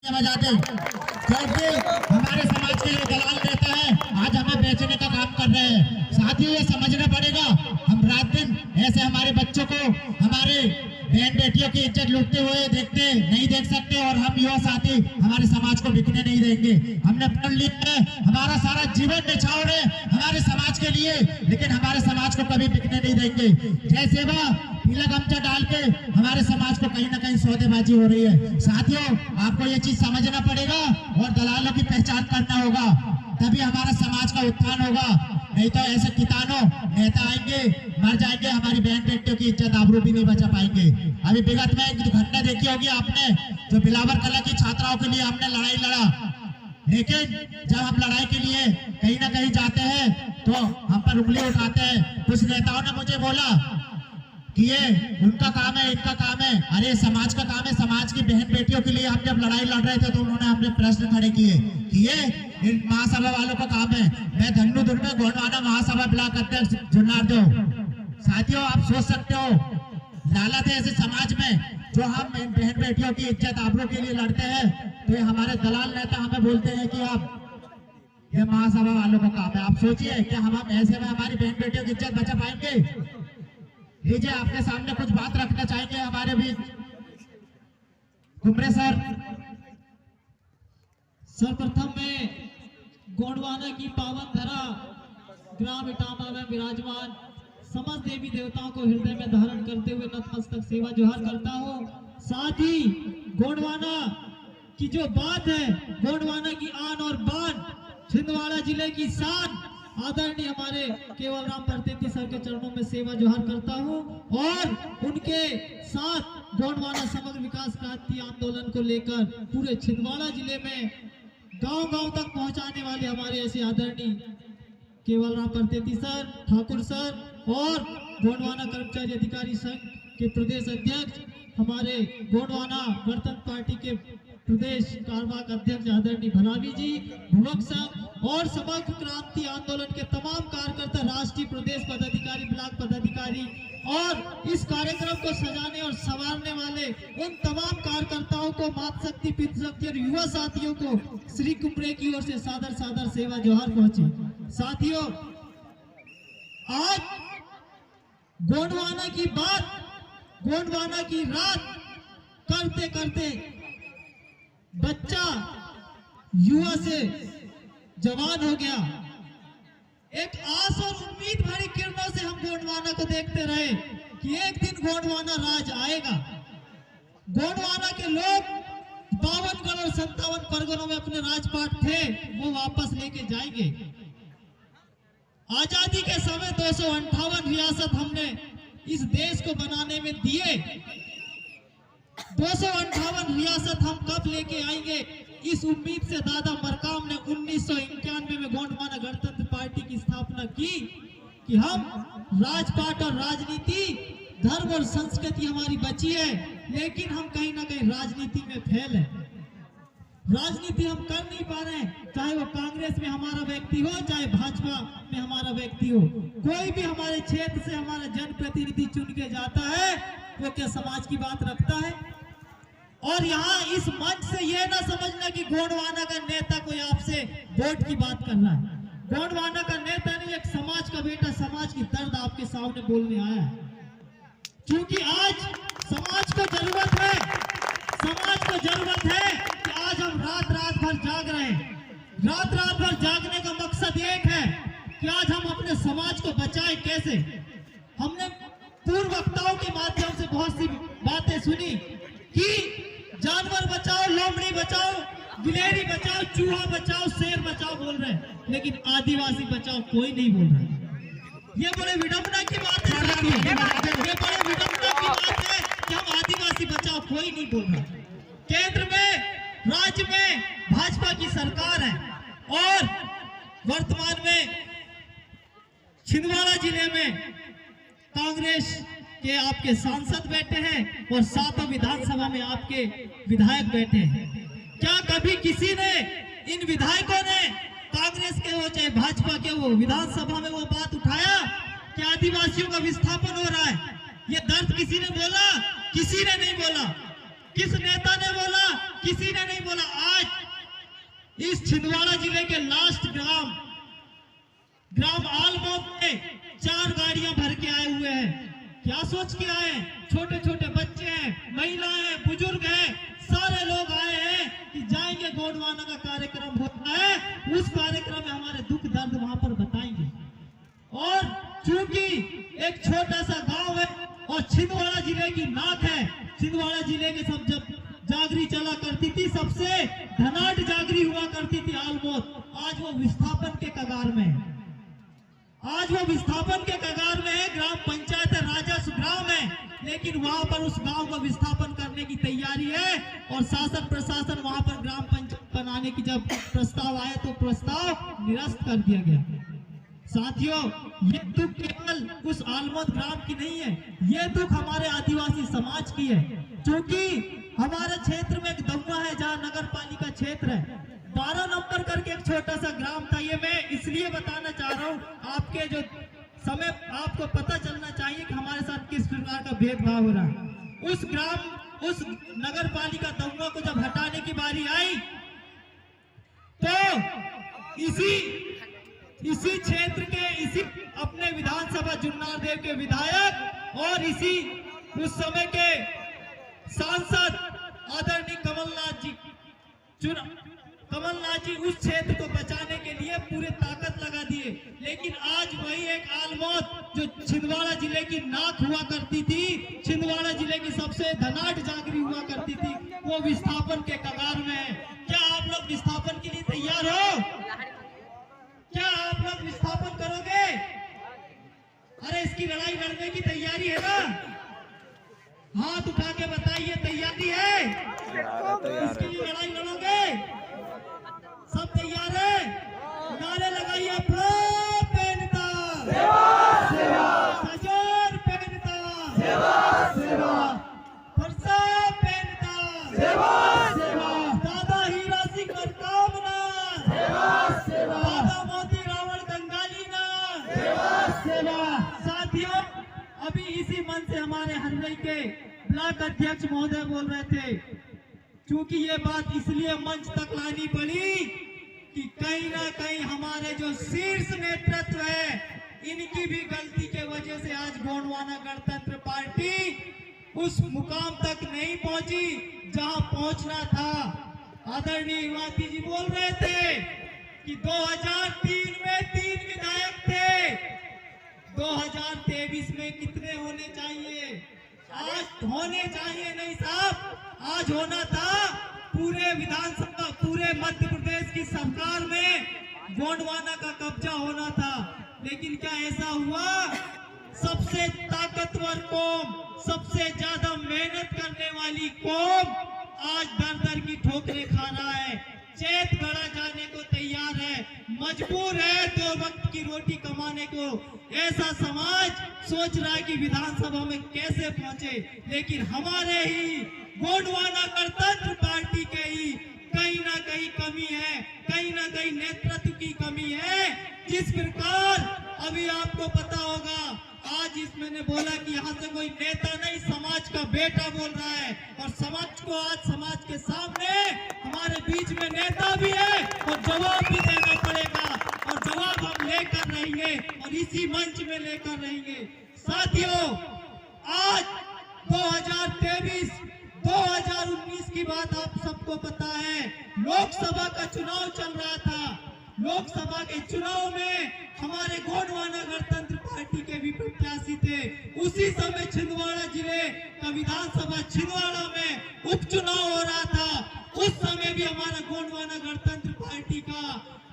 बजाते क्योंकि हमारे समाज के लिए दलाल देता है, आज हमें बेचने का काम कर रहे हैं। साथियों, ये समझना पड़ेगा, हम रात दिन ऐसे हमारे बच्चों को, हमारे बहन बेटियों की इज्जत लूटते हुए देखते नहीं देख सकते। और हम युवा साथी हमारे समाज को बिकने नहीं देंगे। हमने पढ़ लिया है, हमारा सारा जीवन निछावर है हमारे समाज के लिए, लेकिन हमारे समाज को कभी बिकने नहीं देंगे। जय सेवा पीला गमछा डाल के हमारे समाज को कहीं ना कहीं सौदेबाजी हो रही है। साथियों, आपको ये चीज समझना पड़ेगा और दलालों की पहचान करना होगा, तभी हमारा समाज का उत्थान होगा। नहीं तो ऐसे कितानों नेता आएंगे, मर जाएंगे, हमारी बहन बेटियों की इज्जत आबरू भी नहीं बचा पाएंगे। अभी विगत में एक घटना देखी होगी आपने, जो बिलावर कला की छात्राओं के लिए हमने लड़ाई लड़ा, लेकिन जब हम लड़ाई के लिए कहीं ना कहीं जाते हैं तो हम पर उंगली उठाते हैं। कुछ नेताओं ने मुझे बोला कि ये उनका काम है, इनका काम है। अरे समाज का काम है, समाज की बहन बेटियों के लिए हम जब लड़ाई लड़ रहे थे तो उन्होंने अपने प्रश्न खड़े किए कि ये इन महासभा वालों का काम है। मैं धन्नू दुर्गे गोंडवाना महासभा ब्लॉक अध्यक्ष जुन्नारदेव। साथियों, आप सोच सकते हो, लालच है ऐसे समाज में जो हम इन बहन बेटियों की इज्जत आबरू के लिए लड़ते हैं, तो ये हमारे दलाल नेता हमें बोलते हैं कि आप ये महासभा वालों का काम है। आप सोचिए कि हम ऐसे में हमारी बहन बेटियों की इज्जत बचा पाएंगे? लीजिए, आपके सामने कुछ बात रखना चाहेंगे हमारे बीच कुमरे सर। सर्वप्रथम मैं गोंडवाना की पावन धरा ग्राम इटामा में विराजमान समस्त देवी देवताओं को हृदय में धारण करते हुए नतमस्तक सेवा जोहार करता हूँ। साथ ही गोंडवाना की जो बात है, गोंडवाना की आन और बान, छिंदवाड़ा जिले की शान, आदरणीय हमारे केवल राम परतेती सर के चरणों में सेवा जोहार करता हूं। और उनके साथ गोंडवाना समग्र विकास क्रांति आंदोलन को लेकर पूरे छिंदवाड़ा जिले में गांव-गांव तक पहुंचाने वाले हमारे ऐसे आदरणीय केवल राम परतेती सर, ठाकुर सर और गोंडवाना कर्मचारी अधिकारी संघ के प्रदेश अध्यक्ष, हमारे गोंडवाना गणतंत्र पार्टी के प्रदेश कार्यवाहक अध्यक्ष आदरणीय भलावी जी, भुवक संघ और समग्र क्रांति आंदोलन के तमाम कार्यकर्ता, राष्ट्रीय प्रदेश पदाधिकारी, ब्लॉक पदाधिकारी और इस कार्यक्रम को सजाने और संवारने वाले उन तमाम कार्यकर्ताओं को, मातृशक्ति, पितृशक्ति और युवा साथियों को श्री कुमरे की ओर से सादर सादर सेवा जोहार पहुंचे। साथियों, आज गोंडवाना की बात, गोंडवाना की रात करते करते बच्चा युवा से जवान हो गया। एक आस और उम्मीद भरी किरणों से हम गोंडवाना को देखते रहे कि एक दिन गोंडवाना राज आएगा। गोंडवाना के लोग 52 और 57 परगनों में अपने राजपाट थे, वो वापस लेके जाएंगे। आजादी के समय 258 रियासत हमने इस देश को बनाने में दिए। 258 रियासत हम कब लेके आएंगे, इस उम्मीद से दादा मरकाम ने 1991 में गोंडवाना गणतंत्र पार्टी की स्थापना की कि हम राजपाट और राजनीति, धर्म और संस्कृति हमारी बची है, लेकिन हम कहीं ना कहीं राजनीति में फेल है। राजनीति हम कर नहीं पा रहे हैं, चाहे वो कांग्रेस में हमारा व्यक्ति हो, चाहे भाजपा में हमारा व्यक्ति हो। कोई भी हमारे क्षेत्र से हमारा जनप्रतिनिधि चुन के जाता है, वो क्या समाज की बात रखता है? और यहाँ इस मंच से यह ना समझना कि गोंडवाना का नेता कोई आपसे वोट की बात कर रहा है। गोंडवाना का नेता नहीं, एक समाज का बेटा समाज की दर्द आपके सामने बोलने आया है। क्योंकि आज समाज को जरूरत है, समाज को जरूरत है कि आज हम रात रात भर जाग रहे हैं। रात रात भर जागने का मकसद एक है कि आज हम अपने समाज को बचाएं कैसे। हमने पूर्व वक्ताओं के माध्यम से बहुत सी बातें सुनी कि जानवर बचाओ, लोमड़ी बचाओ, गिलहरी बचाओ, चूहा बचाओ, शेर बचाओ बोल रहे हैं, लेकिन आदिवासी बचाओ कोई नहीं बोल रहा। ये बड़े विडंबना की बात है, ये बड़े विडंबना की बात है कि हम आदिवासी बचाओ कोई नहीं बोल रहा। केंद्र में, राज्य में भाजपा की सरकार है और वर्तमान में छिंदवाड़ा जिले में कांग्रेस के आपके सांसद बैठे हैं और सातों विधानसभा में आपके विधायक बैठे हैं। क्या कभी किसी ने, इन विधायकों ने, कांग्रेस के हो चाहे भाजपा के हो, विधानसभा में वो बात उठाया कि आदिवासियों का विस्थापन हो रहा है? ये दर्द किसी ने बोला? किसी ने नहीं बोला। किस नेता ने बोला? किसी ने नहीं बोला। आज इस छिंदवाड़ा जिले के लास्ट ग्राम आलमोद में 4 गाड़ियां भर के आए हुए हैं। क्या सोच के आए? छोटे छोटे बच्चे हैं, महिलाएं हैं, बुजुर्ग हैं, सारे लोग आए हैं कि जाएंगे गोंडवाना का कार्यक्रम होता है, उस कार्यक्रम में हमारे दुख दर्द वहां पर बताएंगे। और चूंकि एक छोटा सा गांव है और छिंदवाड़ा जिले की नाक है, छिंदवाड़ा जिले के सब जब जागरी चला करती थी, सबसे धनाढ़ जागरी हुआ करती थी आलमोद, आज वो विस्थापन के कगार में है। आज वो विस्थापन के कगार में है। ग्राम पंचायत राजस्व ग्राम है, लेकिन वहां पर उस गांव का विस्थापन करने की तैयारी है और शासन प्रशासन वहां पर ग्राम पंचायत बनाने की जब प्रस्ताव आया तो प्रस्ताव निरस्त कर दिया गया। साथियों, ये दुख केवल उस आलमोद ग्राम की नहीं है, ये दुख हमारे आदिवासी समाज की है। क्योंकि हमारे क्षेत्र में एक दमुआ है जहाँ नगर पालिका क्षेत्र है, 12 नंबर करके एक छोटा सा ग्राम था। ये मैं इसलिए बताना चाह रहा हूँ, आपके जो समय आपको पता चलना चाहिए कि हमारे साथ किस प्रकार का भेदभाव हो रहा है। उस नगर पालिका दमुआ को जब हटाने की बारी आई तो इसी क्षेत्र के इसी अपने विधानसभा जुन्नार देव के विधायक और इसी उस समय के सांसद आदरणीय कमलनाथ जी उस क्षेत्र को बचाने के लिए पूरे ताकत लगा दिए। लेकिन आज वही एक आलमोद जो छिंदवाड़ा जिले की नाक हुआ करती थी, छिंदवाड़ा जिले की सबसे धनाढ़ जागरी हुआ करती थी, वो विस्थापन के कगार में है। क्या आप लोग विस्थापन के लिए तैयार हो? क्या आप लोग विस्थापन करोगे? अरे इसकी लड़ाई लड़ने की तैयारी है ना? हाथ उठा के बताइए, तैयारी है? इसके लिए लड़ाई लड़ोगे? सब तैयार है? नारे लगाइए, दादा हीरा सिंह मनकामना, दादा मोती रावण गंगाली ना। साथियों, अभी इसी मन से हमारे हरवई के ब्लॉक अध्यक्ष महोदय बोल रहे थे। क्योंकि ये बात इसलिए मंच तक लानी पड़ी कि कहीं ना कहीं हमारे जो शीर्ष नेतृत्व है, इनकी भी गलती के वजह से आज गोंडवाना गणतंत्र पार्टी उस मुकाम तक नहीं पहुंची जहां पहुंचना था। आदरणीय युवाती जी बोल रहे थे कि 2003 में 3 विधायक थे, 2023 में कितने होने चाहिए? आज होने चाहिए नहीं साहब, आज होना था पूरे विधानसभा, पूरे मध्य प्रदेश की सरकार में गोंडवाना का कब्जा होना था। लेकिन क्या ऐसा हुआ? सबसे ताकतवर कौम, सबसे ज्यादा मेहनत करने वाली कौम आज दर दर की ठोकरें खा रहा है, चैत गड़ा जाने को तैयार है, मजबूर है 2 वक्त की रोटी कमाने को। ऐसा समाज सोच रहा है कि विधानसभा में कैसे पहुंचे, लेकिन हमारे ही गोंडवाना गणतंत्र पार्टी के ही कहीं ना कहीं कमी है, कहीं ना कहीं नेतृत्व की कमी है। जिस प्रकार अभी आपको पता होगा, आज इस मैंने बोला कि यहाँ से कोई नेता नहीं, समाज का बेटा बोल रहा है, और समाज को आज समाज के सामने हमारे बीच में नेता भी है और जवाब भी देना पड़ेगा, और जवाब हम लेकर रहेंगे और इसी मंच में लेकर रहेंगे। साथियों, आज 2023 2019 की बात आप सबको पता है, लोकसभा का चुनाव चल रहा था। लोकसभा के चुनाव में हमारे गोंडवाना गणतंत्र पार्टी के भी प्रत्याशी थे। उसी समय छिंदवाड़ा जिले का विधानसभा छिंदवाड़ा में उपचुनाव हो रहा था। उस समय भी हमारा गोंडवाना गणतंत्र पार्टी का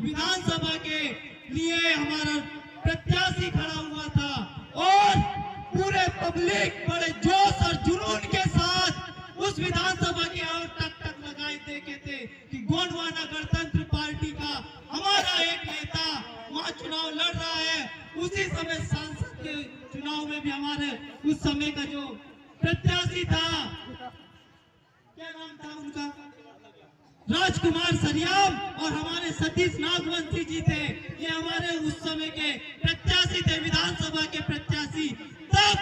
विधानसभा के लिए हमारा प्रत्याशी खड़ा हुआ था, और पूरे पब्लिक बड़े जोश और जुनून के साथ उस विधानसभा की ओर टक लगाए देखे थे कि गोंडवाना गणतंत्र पार्टी का हमारा एक नेता वहां चुनाव लड़ रहा है। उसी समय सांसद के चुनाव में भी हमारे उस समय का जो प्रत्याशी था, क्या नाम था उनका, राजकुमार सरियाम, और हमारे सतीश नागवंशी जी थे। ये हमारे उस समय के प्रत्याशी थे, विधानसभा के प्रत्याशी। तब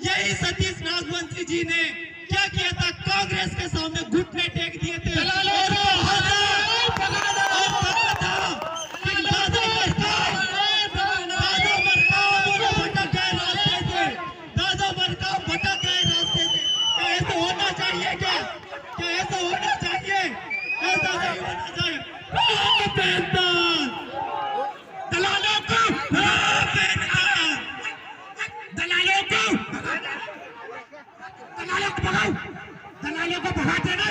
यही सतीश नागवंशी जी ने क्या किया था? कांग्रेस के सामने घुटने टेक दिए थे दलालों और को कहा था कि दादा मरकाम उन्हें भटक गए रास्ते से, दादा मरकाम भटक गए रास्ते से। क्या ऐसा होना चाहिए? क्या ऐसा होना चाहिए? ऐसा नहीं होना चाहिए। दलालों को दलालों को भगाओ, दलालों को भगाते ना